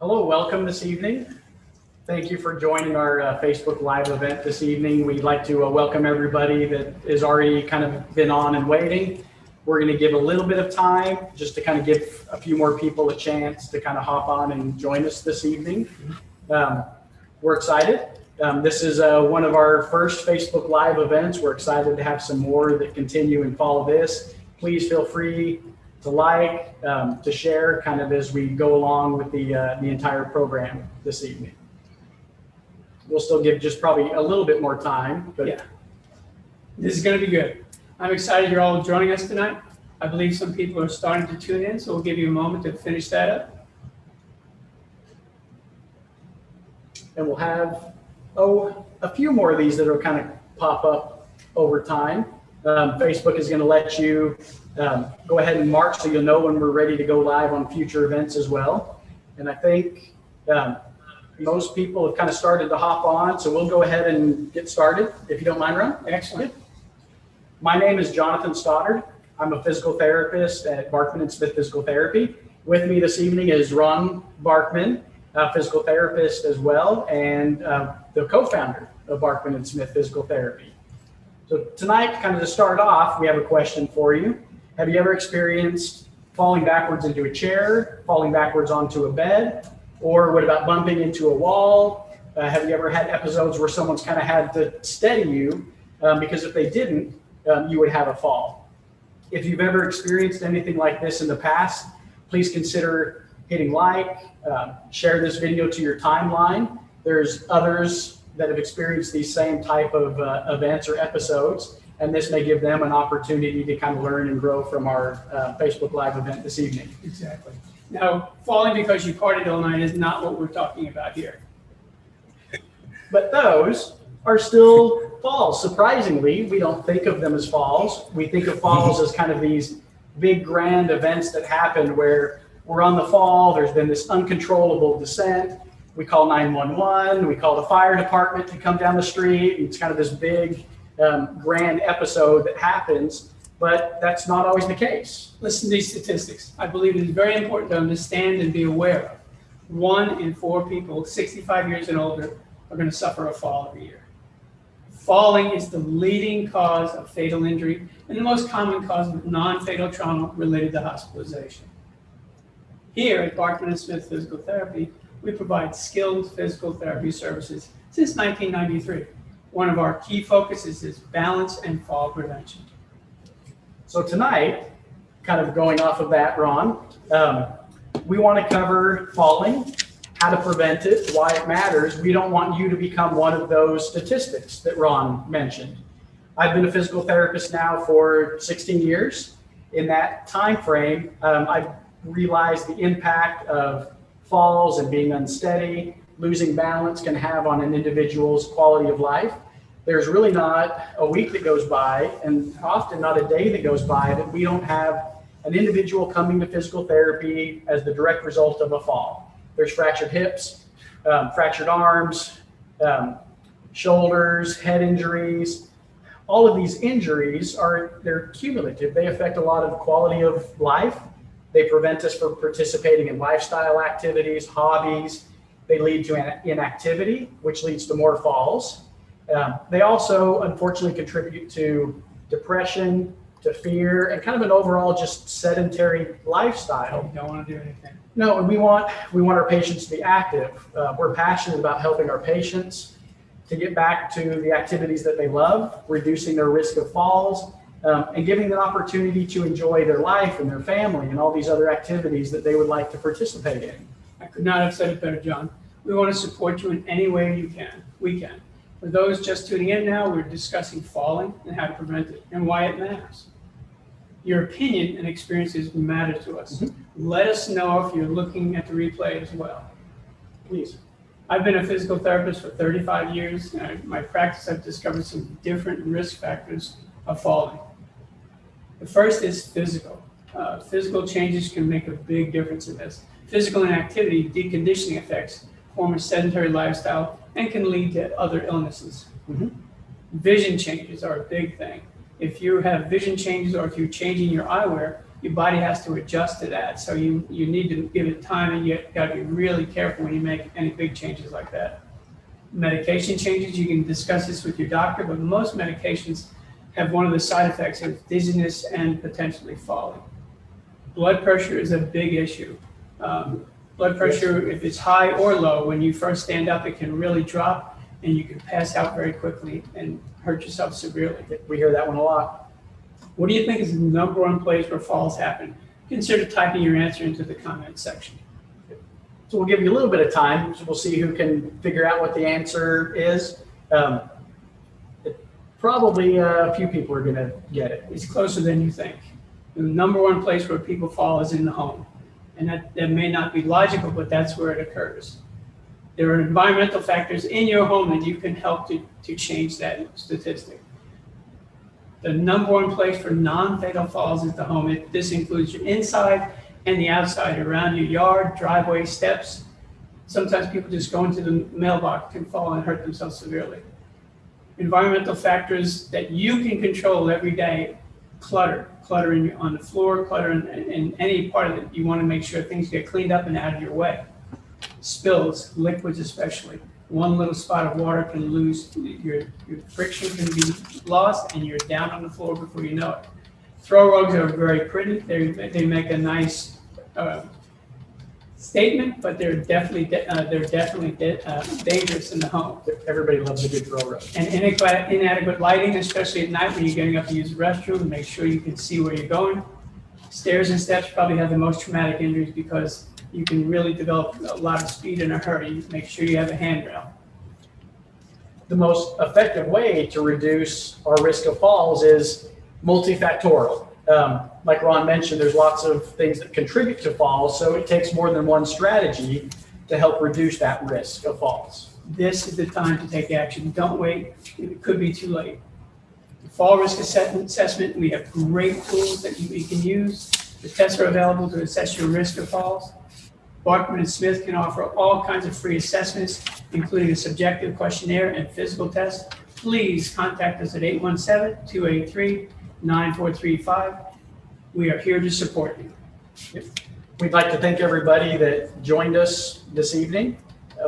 Hello, welcome this evening. Thank you for joining our Facebook Live event this evening. We'd like to welcome everybody that has already kind of been on and waiting. We're going to give a little bit of time just to kind of give a few more people a chance to kind of hop on and join us this evening. We're excited. This is one of our first Facebook Live events. We're excited to have some more that continue and follow this. Please feel free to like, to share kind of as we go along with the entire program this evening. We'll still give just probably a little bit more time, but yeah, this is going to be good. I'm excited you're all joining us tonight. I believe some people are starting to tune in, so we'll give you a moment to finish that up. And we'll have, a few more of these that will kind of pop up over time. Facebook is going to let you go ahead and mark so you'll know when we're ready to go live on future events as well. And I think most people have kind of started to hop on, so we'll go ahead and get started, if you don't mind, Ron. Excellent. My name is Jonathan Stoddard. I'm a physical therapist at Barkman and Smith Physical Therapy. With me this evening is Ron Barkman, a physical therapist as well, and the co-founder of Barkman and Smith Physical Therapy. So tonight, kind of to start off, we have a question for you. Have you ever experienced falling backwards into a chair, falling backwards onto a bed, or what about bumping into a wall? Have you ever had episodes where someone's kind of had to steady you because if they didn't, you would have a fall? If you've ever experienced anything like this in the past, please consider hitting like, share this video to your timeline. There's others that have experienced these same type of events or episodes, and this may give them an opportunity to kind of learn and grow from our Facebook Live event this evening. Exactly. Now, falling because you partied all night is not what we're talking about here. But those are still falls. Surprisingly, we don't think of them as falls. We think of falls as kind of these big grand events that happen where we're on the fall, there's been this uncontrollable descent. We call 911, we call the fire department to come down the street. It's kind of this big grand episode that happens, but that's not always the case. Listen to these statistics. I believe it is very important to understand and be aware of. 1 in 4 people 65 years and older are going to suffer a fall every year. Falling is the leading cause of fatal injury and the most common cause of non-fatal trauma related to hospitalization. Here at Barkman and Smith Physical Therapy, we provide skilled physical therapy services since 1993. One of our key focuses is balance and fall prevention. So tonight, kind of going off of that, Ron, we want to cover falling, how to prevent it, why it matters. We don't want you to become one of those statistics that Ron mentioned. I've been a physical therapist now for 16 years. In that time frame, I've realized the impact of falls and being unsteady, losing balance can have on an individual's quality of life. There's really not a week that goes by, and often not a day that goes by, that we don't have an individual coming to physical therapy as the direct result of a fall. There's fractured hips, fractured arms, shoulders, head injuries. All of these injuries they're cumulative. They affect a lot of quality of life. They prevent us from participating in lifestyle activities, hobbies. They lead to inactivity, which leads to more falls. They also, unfortunately, contribute to depression, to fear, and kind of an overall just sedentary lifestyle. You don't want to do anything. No, and we want our patients to be active. We're passionate about helping our patients to get back to the activities that they love, reducing their risk of falls, and giving them an opportunity to enjoy their life and their family and all these other activities that they would like to participate in. I could not have said it better, John. We want to support you in any way we can. For those just tuning in now, we're discussing falling and how to prevent it and why it matters. Your opinion and experiences matter to us. Mm-hmm. Let us know if you're looking at the replay as well. Please. I've been a physical therapist for 35 years. And in my practice, I've discovered some different risk factors of falling. The first is physical. Physical changes can make a big difference in this. Physical inactivity, deconditioning effects, form a sedentary lifestyle, and can lead to other illnesses. Mm-hmm. Vision changes are a big thing. If you have vision changes or if you're changing your eyewear, your body has to adjust to that. So you need to give it time, and you got to be really careful when you make any big changes like that. Medication changes, you can discuss this with your doctor, but most medications have one of the side effects of dizziness and potentially falling. Blood pressure is a big issue. Blood pressure, if it's high or low, when you first stand up, it can really drop, and you can pass out very quickly and hurt yourself severely. We hear that one a lot. What do you think is the number one place where falls happen? Consider typing your answer into the comment section. So we'll give you a little bit of time. So we'll see who can figure out what the answer is. Probably a few people are going to get it. It's closer than you think. The number one place where people fall is in the home. And that may not be logical, but that's where it occurs. There are environmental factors in your home that you can help to change that statistic. The number one place for non-fatal falls is the home. This includes your inside and the outside, around your yard, driveway, steps. Sometimes people just go into the mailbox and fall and hurt themselves severely. Environmental factors that you can control every day: clutter on the floor, clutter in any part of it. You want to make sure things get cleaned up and out of your way. Spills, liquids especially. One little spot of water can lose, your friction can be lost, and you're down on the floor before you know it. Throw rugs are very pretty. They make a nice statement, but they're definitely dangerous in the home. Everybody loves a good throw rug. And inadequate lighting, especially at night when you're getting up to use the restroom, make sure you can see where you're going. Stairs and steps probably have the most traumatic injuries because you can really develop a lot of speed in a hurry. Make sure you have a handrail. The most effective way to reduce our risk of falls is multifactorial. Like Ron mentioned, there's lots of things that contribute to falls, so it takes more than one strategy to help reduce that risk of falls. This is the time to take action. Don't wait. It could be too late. Fall risk assessment, we have great tools that you can use. The tests are available to assess your risk of falls. Barkman and Smith can offer all kinds of free assessments, including a subjective questionnaire and physical test. Please contact us at 817-283-9435. We are here to support you. We'd like to thank everybody that joined us this evening.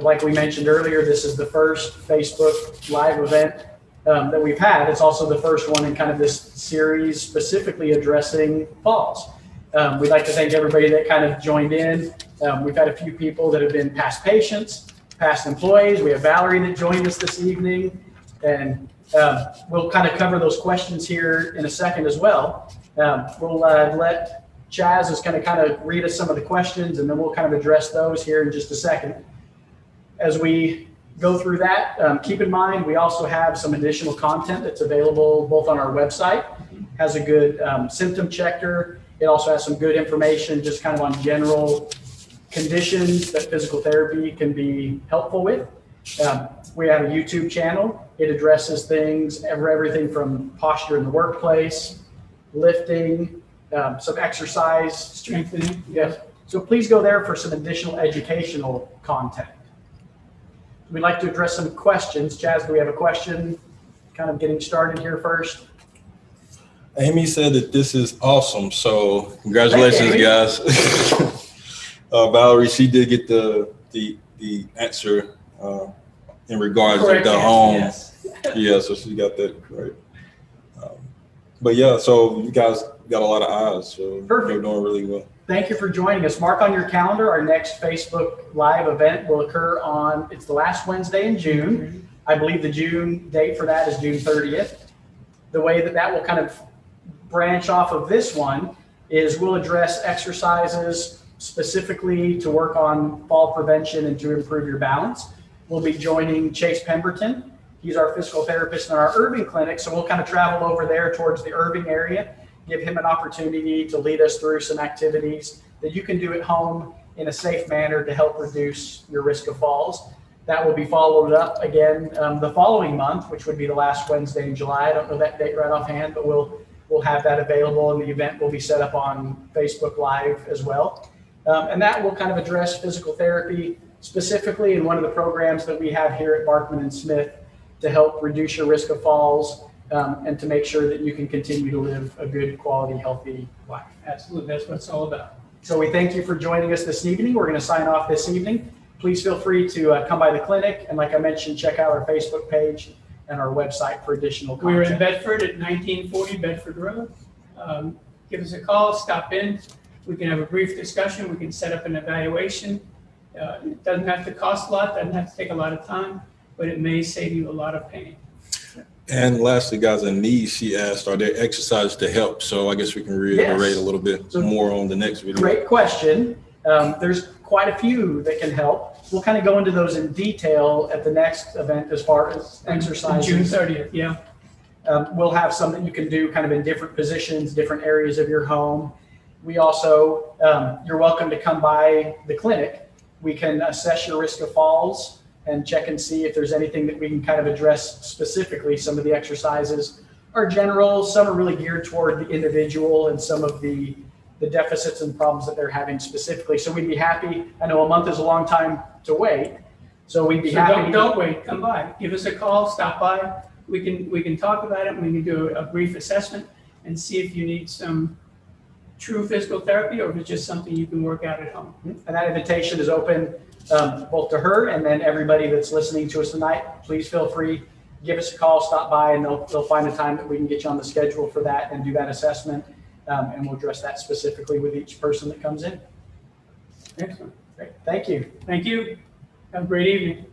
Like we mentioned earlier, this is the first Facebook Live event that we've had. It's also the first one in kind of this series specifically addressing falls. We'd like to thank everybody that kind of joined in. We've had a few people that have been past patients, past employees. We have Valerie that joined us this evening, and we'll kind of cover those questions here in a second as well. We'll let Chaz is going to kind of read us some of the questions, and then we'll kind of address those here in just a second. As we go through that, keep in mind we also have some additional content that's available both on our website. Has a good symptom checker. It also has some good information just kind of on general conditions that physical therapy can be helpful with. We have a YouTube channel. It addresses things, everything from posture in the workplace, lifting, some exercise. Strengthening. Yes. So please go there for some additional educational content. We'd like to address some questions. Chaz, do we have a question kind of getting started here first? Amy said that this is awesome. So congratulations, guys. Valerie, she did get the answer in regards to the home. Yes. Yeah, so she got that right. But yeah, so you guys got a lot of eyes, so Perfect. You're doing really well. Thank you for joining us. Mark on your calendar, our next Facebook Live event will occur it's the last Wednesday in June. I believe the June date for that is June 30th. The way that will kind of branch off of this one is we'll address exercises specifically to work on fall prevention and to improve your balance. We'll be joining Chase Pemberton. He's our physical therapist in our Irving clinic, so we'll kind of travel over there towards the Irving area, give him an opportunity to lead us through some activities that you can do at home in a safe manner to help reduce your risk of falls. That will be followed up again the following month, which would be the last Wednesday in July. I don't know that date right offhand, but we'll have that available, and the event will be set up on Facebook Live as well. And that will kind of address physical therapy specifically in one of the programs that we have here at Barkman and Smith to help reduce your risk of falls. and to make sure that you can continue to live a good, quality, healthy life. Absolutely, that's what it's all about. So we thank you for joining us this evening. We're going to sign off this evening. Please feel free to come by the clinic. And like I mentioned, check out our Facebook page and our website for additional content. We're in Bedford at 1940 Bedford Road. Give us a call, stop in. We can have a brief discussion. We can set up an evaluation. It doesn't have to cost a lot, doesn't have to take a lot of time, but it may save you a lot of pain. And lastly, guys, a need, she asked, are there exercises to help? So I guess we can reiterate Yes. a little bit So more on the next video. Great question. There's quite a few that can help. We'll kind of go into those in detail at the next event as far as exercises. June 30th, yeah. We'll have some that you can do kind of in different positions, different areas of your home. We also, you're welcome to come by the clinic. We can assess your risk of falls and check and see if there's anything that we can kind of address specifically. Some of the exercises are general, some are really geared toward the individual and some of the deficits and problems that they're having specifically. So we'd be happy. I know a month is a long time to wait. So we'd be So happy. don't wait, come by. Give us a call, stop by. We can talk about it. We can do a brief assessment and see if you need some true physical therapy or if it's just something you can work out at home. And that invitation is open both to her and then everybody that's listening to us tonight. Please feel free, give us a call, stop by, and they'll find a time that we can get you on the schedule for that and do that assessment. And we'll address that specifically with each person that comes in. Excellent. Great. Thank you. Thank you. Have a great evening.